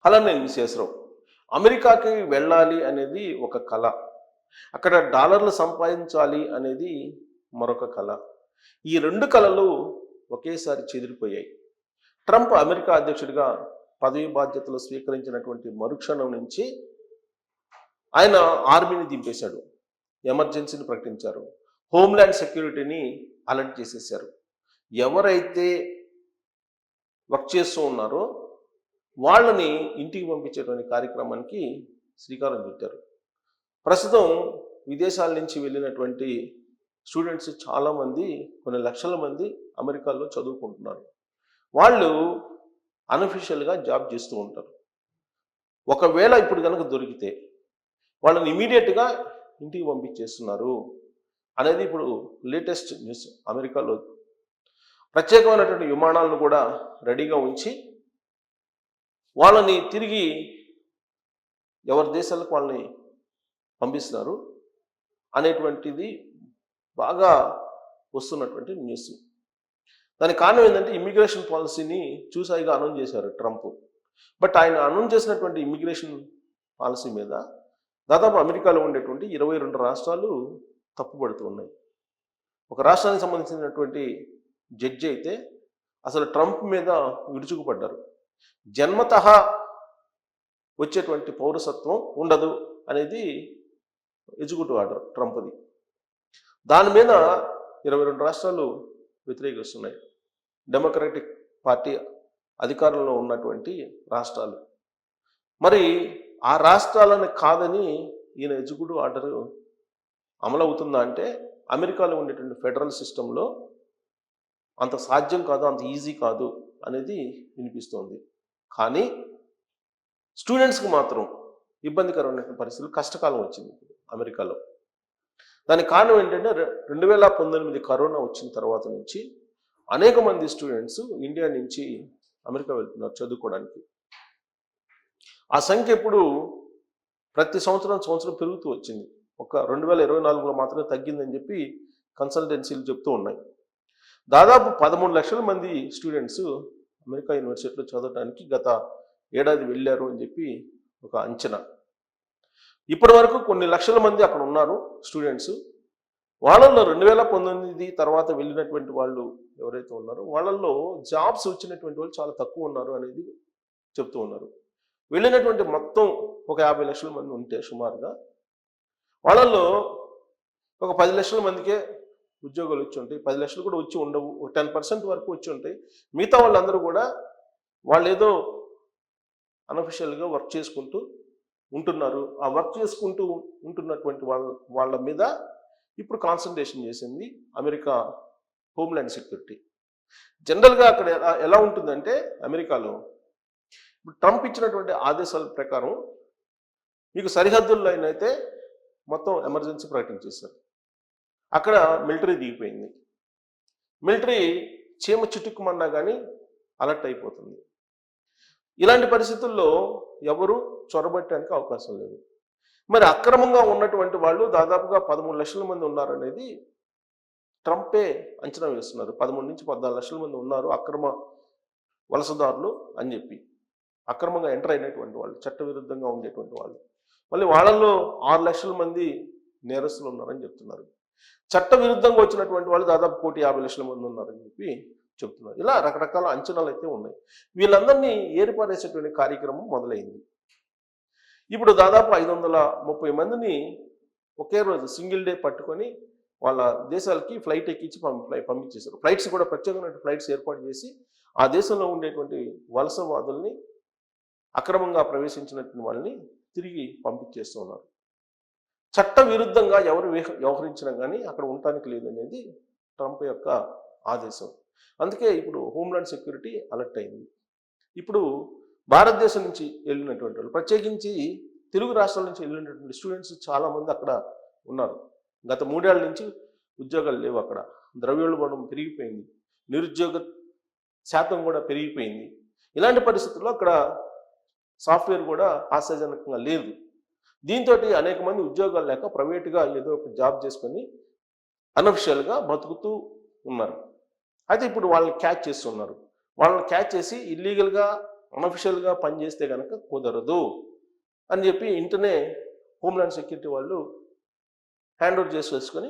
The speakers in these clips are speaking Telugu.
అలానే విశ్వేశ్వరరావు అమెరికాకి వెళ్ళాలి అనేది ఒక కళ, అక్కడ డాలర్లు సంపాదించాలి అనేది మరొక కళ. ఈ రెండు కళలు ఒకేసారి చెదిరిపోయాయి. ట్రంప్ అమెరికా అధ్యక్షుడిగా పదవి బాధ్యతలు స్వీకరించినటువంటి మరుక్షణం నుంచి ఆయన ఆర్మీని దింపేశాడు, ఎమర్జెన్సీని ప్రకటించారు, హోమ్ల్యాండ్ సెక్యూరిటీని అలర్ట్ చేసేసారు. ఎవరైతే వర్క్ చేస్తూ ఉన్నారో వాళ్ళని ఇంటికి పంపించేటువంటి కార్యక్రమానికి శ్రీకారం చుట్టారు. ప్రస్తుతం విదేశాల నుంచి వెళ్ళినటువంటి స్టూడెంట్స్ చాలామంది, కొన్ని లక్షల మంది అమెరికాలో చదువుకుంటున్నారు. వాళ్ళు అన్అఫీషియల్గా జాబ్ చేస్తూ ఉంటారు. ఒకవేళ ఇప్పుడు కనుక దొరికితే వాళ్ళని ఇమీడియట్గా ఇంటికి పంపించేస్తున్నారు అనేది ఇప్పుడు లేటెస్ట్ న్యూస్. అమెరికాలో ప్రత్యేకమైనటువంటి విమానాలను కూడా రెడీగా ఉంచి వాళ్ళని తిరిగి ఎవరి దేశాలకు వాళ్ళని పంపిస్తున్నారు అనేటువంటిది బాగా వస్తున్నటువంటి న్యూస్. దానికి కారణం ఏంటంటే ఇమ్మిగ్రేషన్ పాలసీని చూసాయిగా అనౌన్స్ చేశారు ట్రంప్. బట్ ఆయన అనౌన్స్ చేసినటువంటి ఇమ్మిగ్రేషన్ పాలసీ మీద దాదాపు అమెరికాలో ఉండేటువంటి 22 రాష్ట్రాలు తప్పుపడుతూ ఉన్నాయి. ఒక రాష్ట్రానికి సంబంధించినటువంటి జడ్జి అయితే అసలు ట్రంప్ మీద విరుచుకుపడ్డారు. జన్మతః వచ్చేటువంటి పౌరసత్వం ఉండదు అనేది ఎగ్జిక్యూటివ్ ఆర్డర్ ట్రంప్ది. దాని మీద 22 రాష్ట్రాలు వ్యతిరేకిస్తున్నాయి. డెమోక్రాటిక్ పార్టీ అధికారంలో ఉన్నటువంటి రాష్ట్రాలు. మరి ఆ రాష్ట్రాలను కాదని ఈయన ఎగ్జిక్యూటివ్ ఆర్డర్ అమలవుతుందా అంటే అమెరికాలో ఉండేటువంటి ఫెడరల్ సిస్టంలో అంత సాధ్యం కాదు, అంత ఈజీ కాదు అనేది వినిపిస్తోంది. కానీ స్టూడెంట్స్కి మాత్రం ఇబ్బందికరమైన పరిస్థితులు, కష్టకాలం వచ్చింది అమెరికాలో. దానికి కారణం ఏంటంటే 2019 కరోనా వచ్చిన తర్వాత నుంచి అనేక మంది స్టూడెంట్స్ ఇండియా నుంచి అమెరికా వెళ్తున్నారు చదువుకోవడానికి. ఆ సంఖ్య ఇప్పుడు ప్రతి సంవత్సరం పెరుగుతూ వచ్చింది. ఒక 2024లో మాత్రమే తగ్గిందని చెప్పి కన్సల్టెన్సీలు చెప్తూ ఉన్నాయి. దాదాపు 13 లక్షల మంది స్టూడెంట్స్ అమెరికా యూనివర్సిటీలో చదవడానికి గత ఏడాది వెళ్ళారు అని చెప్పి ఒక అంచనా. ఇప్పటి వరకు కొన్ని లక్షల మంది అక్కడ ఉన్నారు స్టూడెంట్స్. వాళ్ళల్లో 2019 తర్వాత వెళ్ళినటువంటి వాళ్ళు ఎవరైతే ఉన్నారో వాళ్ళల్లో జాబ్స్ వచ్చినటువంటి వాళ్ళు చాలా తక్కువ ఉన్నారు అనేది చెప్తూ ఉన్నారు. వెళ్ళినటువంటి మొత్తం ఒక 50 లక్షల మంది ఉంటే సుమారుగా వాళ్ళల్లో ఒక 10 లక్షల మందికే ఉద్యోగాలు వచ్చి ఉంటాయి. 10 లక్షలు కూడా వచ్చి ఉండవు, 10% వరకు వచ్చి ఉంటాయి. మిగతా వాళ్ళందరూ కూడా వాళ్ళు ఏదో అన్అఫిషియల్గా వర్క్ చేసుకుంటూ ఉంటున్నారు. ఆ వర్క్ చేసుకుంటూ ఉంటున్నటువంటి వాళ్ళ మీద ఇప్పుడు కాన్సన్ట్రేషన్ చేసింది అమెరికా హోమ్ల్యాండ్ సెక్యూరిటీ. జనరల్గా అక్కడ ఎలా ఉంటుందంటే అమెరికాలో ఇప్పుడు ట్రంప్ ఇచ్చినటువంటి ఆదేశాల ప్రకారం మీకు సరిహద్దుల్లో అయితే మొత్తం ఎమర్జెన్సీ ప్రకటించేశారు. అక్కడ మిలిటరీ దిగిపోయింది. మిలిటరీ చీమ చిటుక్కుమన్నా కానీ అలర్ట్ అయిపోతుంది. ఇలాంటి పరిస్థితుల్లో ఎవరు చొరబట్టడానికి అవకాశం లేదు. మరి అక్రమంగా ఉన్నటువంటి వాళ్ళు దాదాపుగా 13 లక్షల మంది ఉన్నారనేది ట్రంపే అంచనా వేస్తున్నారు. 13 నుంచి 14 లక్షల మంది ఉన్నారు అక్రమ వలసదారులు అని చెప్పి. అక్రమంగా ఎంటర్ అయినటువంటి వాళ్ళు, చట్టవిరుద్ధంగా ఉండేటువంటి వాళ్ళు. మళ్ళీ వాళ్ళల్లో 6 లక్షల మంది నేరస్తులు ఉన్నారని చెప్తున్నారు. చట్టవిరుద్ధంగా వచ్చినటువంటి వాళ్ళు దాదాపు 1,50,00,000 మంది ఉన్నారని చెప్పి చెప్తున్నారు. ఇలా రకరకాల అంచనాలు అయితే ఉన్నాయి. వీళ్ళందరినీ ఏర్పాటేసేటువంటి కార్యక్రమం మొదలైంది. ఇప్పుడు దాదాపు 530 మందిని ఒకే రోజు సింగిల్ డే పట్టుకొని వాళ్ళ దేశాలకి ఫ్లైట్ ఎక్కించి పంపించేశారు. ఫ్లైట్స్ కూడా ప్రత్యేకమైన ఫ్లైట్స్ ఏర్పాటు చేసి ఆ దేశంలో ఉండేటువంటి వలసవాదుల్ని, అక్రమంగా ప్రవేశించినటువంటి వాళ్ళని తిరిగి పంపించేస్తూ ఉన్నారు. చట్ట విరుద్ధంగా ఎవరు వ్యవహరించినా కానీ అక్కడ ఉండటానికి లేదనేది ట్రంప్ యొక్క ఆదేశం. అందుకే ఇప్పుడు హోమ్ల్యాండ్ సెక్యూరిటీ అలర్ట్ అయింది. ఇప్పుడు భారతదేశం నుంచి వెళ్ళినటువంటి వాళ్ళు, ప్రత్యేకించి తెలుగు రాష్ట్రాల నుంచి వెళ్ళినటువంటి స్టూడెంట్స్ చాలామంది అక్కడ ఉన్నారు. గత 3 ఏళ్ల నుంచి ఉద్యోగాలు లేవు అక్కడ. ద్రవ్యోల్బణం పెరిగిపోయింది, నిరుద్యోగ శాతం కూడా పెరిగిపోయింది. ఇలాంటి పరిస్థితుల్లో అక్కడ సాఫ్ట్వేర్ కూడా ఆశాజనకంగా లేదు. దీంతో అనేక మంది ఉద్యోగాలు లేక ప్రైవేటుగా ఏదో ఒక జాబ్ చేసుకొని అన్అఫిషియల్గా బతుకుతూ ఉన్నారు. అయితే ఇప్పుడు వాళ్ళని క్యాచ్ చేస్తున్నారు. వాళ్ళని క్యాచ్ చేసి ఇల్లీగల్గా అనఫిషియల్గా పనిచేస్తే కనుక కుదరదు అని చెప్పి ఇంటనే హోమ్లాండ్ సెక్యూరిటీ వాళ్ళు హ్యాండ్ ఓవర్ చేసి వేసుకొని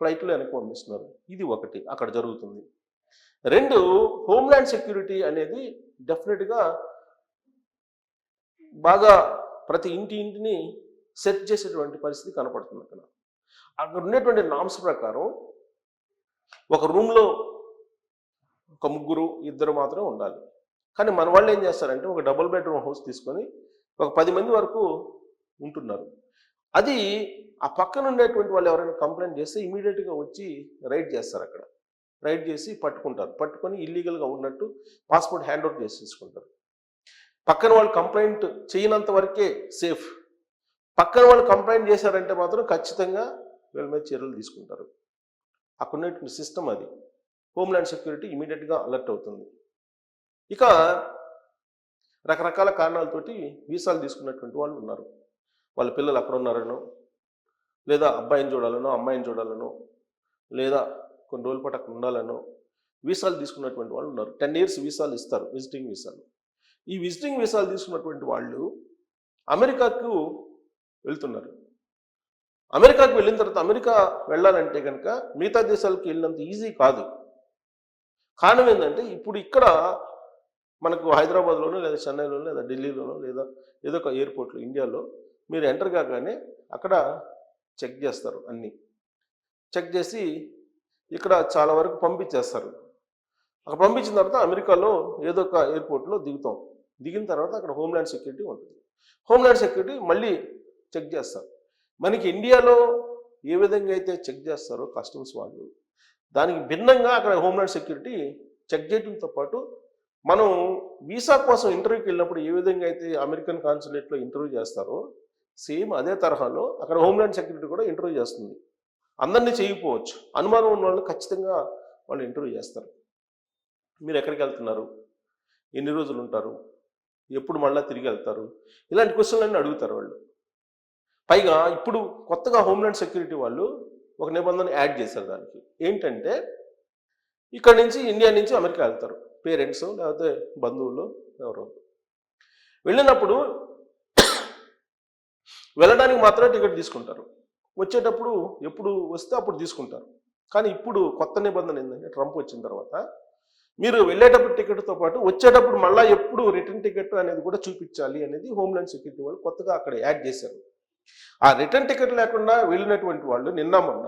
ఫ్లైట్లో వెనక్కి పంపిస్తున్నారు. ఇది ఒకటి అక్కడ జరుగుతుంది. రెండు, హోమ్లాండ్ సెక్యూరిటీ అనేది డెఫినెట్గా బాగా ప్రతి ఇంటిని సెట్ చేసేటువంటి పరిస్థితి కనపడుతుంది. అక్కడ ఉండేటువంటి నామ్స్ ప్రకారం ఒక రూమ్లో ఒక ముగ్గురు ఇద్దరు మాత్రం ఉండాలి. కానీ మన వాళ్ళు ఏం చేస్తారంటే ఒక డబుల్ బెడ్రూమ్ హౌస్ తీసుకొని ఒక 10 మంది వరకు ఉంటున్నారు. అది ఆ పక్కన ఉండేటువంటి వాళ్ళు ఎవరైనా కంప్లైంట్ చేస్తే ఇమీడియట్గా వచ్చి రైడ్ చేస్తారు. అక్కడ రైడ్ చేసి పట్టుకుంటారు. పట్టుకొని ఇల్లీగల్గా ఉన్నట్టు పాస్పోర్ట్ హ్యాండ్ ఓవర్ చేసి తీసుకుంటారు. పక్కన వాళ్ళు కంప్లైంట్ చేయనంత వరకే సేఫ్. పక్కన వాళ్ళు కంప్లైంట్ చేశారంటే మాత్రం ఖచ్చితంగా వీళ్ళ మీద చర్యలు తీసుకుంటారు. అక్కడ ఉన్నటువంటి సిస్టమ్ అది. హోమ్లాండ్ సెక్యూరిటీ ఇమీడియట్గా అలర్ట్ అవుతుంది. ఇక రకరకాల కారణాలతోటి వీసాలు తీసుకున్నటువంటి వాళ్ళు ఉన్నారు. వాళ్ళ పిల్లలు అక్కడ ఉన్నారనో, లేదా అబ్బాయిని చూడాలనో, అమ్మాయిని చూడాలనో, లేదా కొన్ని రోజుల పాటు అక్కడ ఉండాలనో వీసాలు తీసుకున్నటువంటి వాళ్ళు ఉన్నారు. 10 years వీసాలు ఇస్తారు, విజిటింగ్ వీసాలు. ఈ విజిటింగ్ వీసాలు తీసుకున్నటువంటి వాళ్ళు అమెరికాకు వెళ్తున్నారు. అమెరికాకు వెళ్ళిన తర్వాత అమెరికా వెళ్ళాలంటే కనుక మిగతా దేశాలకు వెళ్ళినంత ఈజీ కాదు. కారణం ఏంటంటే ఇప్పుడు ఇక్కడ మనకు హైదరాబాద్లోనో లేదా చెన్నైలోనో లేదా ఢిల్లీలోనో లేదా ఏదో ఒక ఎయిర్పోర్ట్లో ఇండియాలో మీరు ఎంటర్ కాగానే అక్కడ చెక్ చేస్తారు. అన్నీ చెక్ చేసి ఇక్కడ చాలా వరకు పంపించేస్తారు. అక్కడ పంపించిన తర్వాత అమెరికాలో ఏదో ఒక ఎయిర్పోర్ట్లో దిగుతాం. దిగిన తర్వాత అక్కడ హోమ్లాండ్ సెక్యూరిటీ ఉంటుంది. హోమ్లాండ్ సెక్యూరిటీ మళ్ళీ చెక్ చేస్తారు. మనకి ఇండియాలో ఏ విధంగా అయితే చెక్ చేస్తారో కస్టమ్స్ వాళ్ళు, దానికి భిన్నంగా అక్కడ హోమ్లాండ్ సెక్యూరిటీ చెక్ చేయడంతో పాటు మనం వీసా కోసం ఇంటర్వ్యూకి వెళ్ళినప్పుడు ఏ విధంగా అయితే అమెరికన్ కాన్సులేట్లో ఇంటర్వ్యూ చేస్తారో సేమ్ అదే తరహాలో అక్కడ హోమ్లాండ్ సెక్యూరిటీ కూడా ఇంటర్వ్యూ చేస్తుంది. అందరినీ చేయకపోవచ్చు, అనుమానం ఉన్న వాళ్ళు ఖచ్చితంగా వాళ్ళు ఇంటర్వ్యూ చేస్తారు. మీరు ఎక్కడికి వెళ్తున్నారు, ఎన్ని రోజులు ఉంటారు, ఎప్పుడు మళ్ళీ తిరిగి వెళ్తారు, ఇలాంటి క్వశ్చన్లన్నీ అడుగుతారు వాళ్ళు. పైగా ఇప్పుడు కొత్తగా హోమ్లాండ్ సెక్యూరిటీ వాళ్ళు ఒక నిబంధన యాడ్ చేశారు. దానికి ఏంటంటే ఇక్కడ నుంచి ఇండియా నుంచి అమెరికా వెళ్తారు పేరెంట్స్ లేకపోతే బంధువులు ఎవరో. వెళ్ళినప్పుడు వెళ్ళడానికి మాత్రమే టికెట్ తీసుకుంటారు. వచ్చేటప్పుడు ఎప్పుడు వస్తే అప్పుడు తీసుకుంటారు. కానీ ఇప్పుడు కొత్త నిబంధన ఏంటంటే ట్రంప్ వచ్చిన తర్వాత మీరు వెళ్ళేటప్పుడు టికెట్తో పాటు వచ్చేటప్పుడు మళ్ళీ ఎప్పుడు రిటర్న్ టికెట్ అనేది కూడా చూపించాలి అనేది హోమ్లాండ్ సెక్యూరిటీ వాళ్ళు కొత్తగా అక్కడ యాడ్ చేశారు. ఆ రిటర్న్ టికెట్ లేకుండా వెళ్ళినటువంటి వాళ్ళు నిన్న మొన్న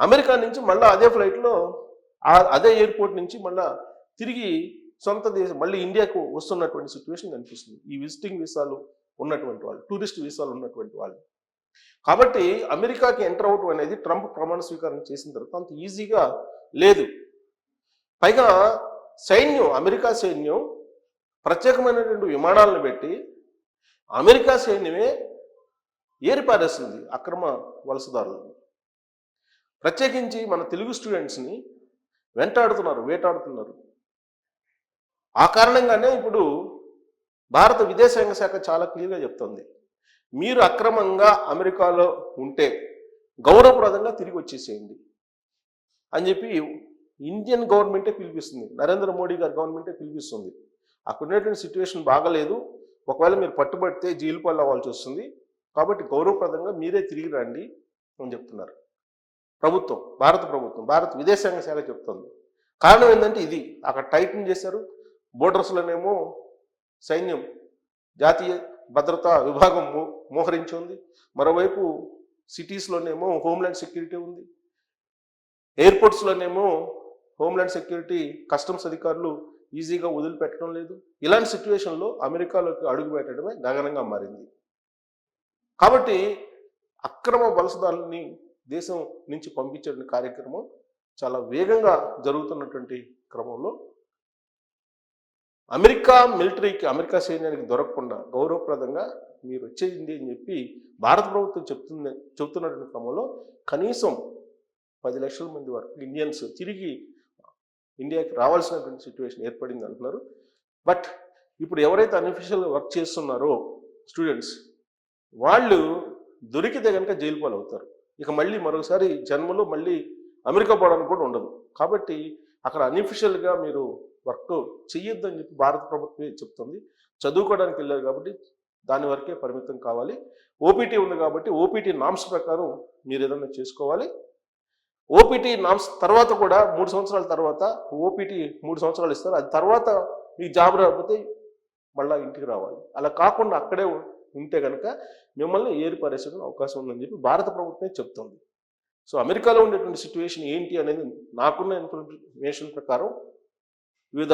అమెరికా నుంచి మళ్ళీ అదే ఫ్లైట్లో అదే ఎయిర్పోర్ట్ నుంచి మళ్ళీ తిరిగి సొంత దేశం మళ్ళీ ఇండియాకు వస్తున్నటువంటి సిచ్యువేషన్ కనిపిస్తుంది. ఈ విజిటింగ్ వీసాలు ఉన్నటువంటి వాళ్ళు, టూరిస్ట్ వీసాలు ఉన్నటువంటి వాళ్ళు. కాబట్టి అమెరికాకి ఎంటర్ అవడం అనేది ట్రంప్ ప్రమాణ స్వీకారం చేసిన తర్వాత అంత ఈజీగా లేదు. పైగా సైన్యం, అమెరికా సైన్యం ప్రత్యేకమైనటువంటి విమానాలను పెట్టి అమెరికా సైన్యమే ఏరిపారేస్తుంది అక్రమ వలసదారులను. ప్రత్యేకించి మన తెలుగు స్టూడెంట్స్ని వేటాడుతున్నారు. ఆ కారణంగానే ఇప్పుడు భారత విదేశాంగ శాఖ చాలా క్లియర్గా చెప్తుంది, మీరు అక్రమంగా అమెరికాలో ఉంటే గౌరవప్రదంగా తిరిగి వచ్చేసేయండి అని చెప్పి ఇండియన్ గవర్నమెంటే పిలిపిస్తుంది. నరేంద్ర మోడీ గారి గవర్నమెంటే పిలిపిస్తుంది. అక్కడ ఉన్నటువంటి సిచ్యువేషన్ బాగలేదు, ఒకవేళ మీరు పట్టుబడితే జైలు పాలు అవ్వాల్సి వస్తుంది, కాబట్టి గౌరవప్రదంగా మీరే తిరిగి రండి అని చెప్తున్నారు ప్రభుత్వం, భారత ప్రభుత్వం, భారత విదేశాంగ శాఖ చెప్తుంది. కారణం ఏంటంటే ఇది, అక్కడ టైటన్ చేశారు. బోర్డర్స్లోనేమో సైన్యం, జాతీయ భద్రతా విభాగం మోహరించి ఉంది. మరోవైపు సిటీస్లోనేమో హోమ్లాండ్ సెక్యూరిటీ ఉంది. ఎయిర్పోర్ట్స్లోనేమో హోమ్లాండ్ సెక్యూరిటీ, కస్టమ్స్ అధికారులు ఈజీగా వదిలిపెట్టడం లేదు. ఇలాంటి సిచ్యువేషన్లో అమెరికాలోకి అడుగు పెట్టడమే గగనంగా మారింది. కాబట్టి అక్రమ వలసదారులని దేశం నుంచి పంపించే కార్యక్రమం చాలా వేగంగా జరుగుతున్నటువంటి క్రమంలో అమెరికా మిలిటరీకి, అమెరికా సైన్యానికి దొరకకుండా గౌరవప్రదంగా మీరు వచ్చేయండి అని చెప్పి భారత ప్రభుత్వం చెప్తున్నటువంటి క్రమంలో కనీసం 10 లక్షల మంది వరకు ఇండియన్స్ తిరిగి ఇండియాకి రావాల్సినటువంటి సిచ్యువేషన్ ఏర్పడింది అంటున్నారు. బట్ ఇప్పుడు ఎవరైతే అన్అఫీషియల్గా వర్క్ చేస్తున్నారో స్టూడెంట్స్, వాళ్ళు దొరికితే కనుక జైలు పాలు అవుతారు. ఇక మళ్ళీ మరోసారి జన్మలో మళ్ళీ అమెరికా పోవడానికి కూడా ఉండదు. కాబట్టి అక్కడ అన్అఫీషియల్గా మీరు వర్క్ చెయ్యొద్దు అని చెప్పి భారత ప్రభుత్వమే చెప్తుంది. చదువుకోవడానికి వెళ్ళారు కాబట్టి దాని వరకే పరిమితం కావాలి. ఓపీటీ ఉంది కాబట్టి ఓపీటీ నామ్స్ ప్రకారం మీరు ఏదైనా చేసుకోవాలి. ఓపీటీ నామ్స్ తర్వాత కూడా 3 సంవత్సరాల తర్వాత ఓపీటీ 3 సంవత్సరాలు ఇస్తారు. అది తర్వాత మీకు జాబ్ రాకపోతే మళ్ళీ ఇంటికి రావాలి. అలా కాకుండా అక్కడే ఉంటే కనుక మిమ్మల్ని ఏరి పారేసే అవకాశం ఉందని చెప్పి భారత ప్రభుత్వమే చెప్తుంది. సో అమెరికాలో ఉండేటువంటి సిచ్యువేషన్ ఏంటి అనేది నాకున్న ఇన్ఫర్మేషన్ ప్రకారం వివిధ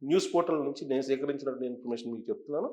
న్యూస్ పోర్టల్ నుంచి నేను సేకరించినటువంటి ఇన్ఫర్మేషన్ మీకు చెప్తున్నాను.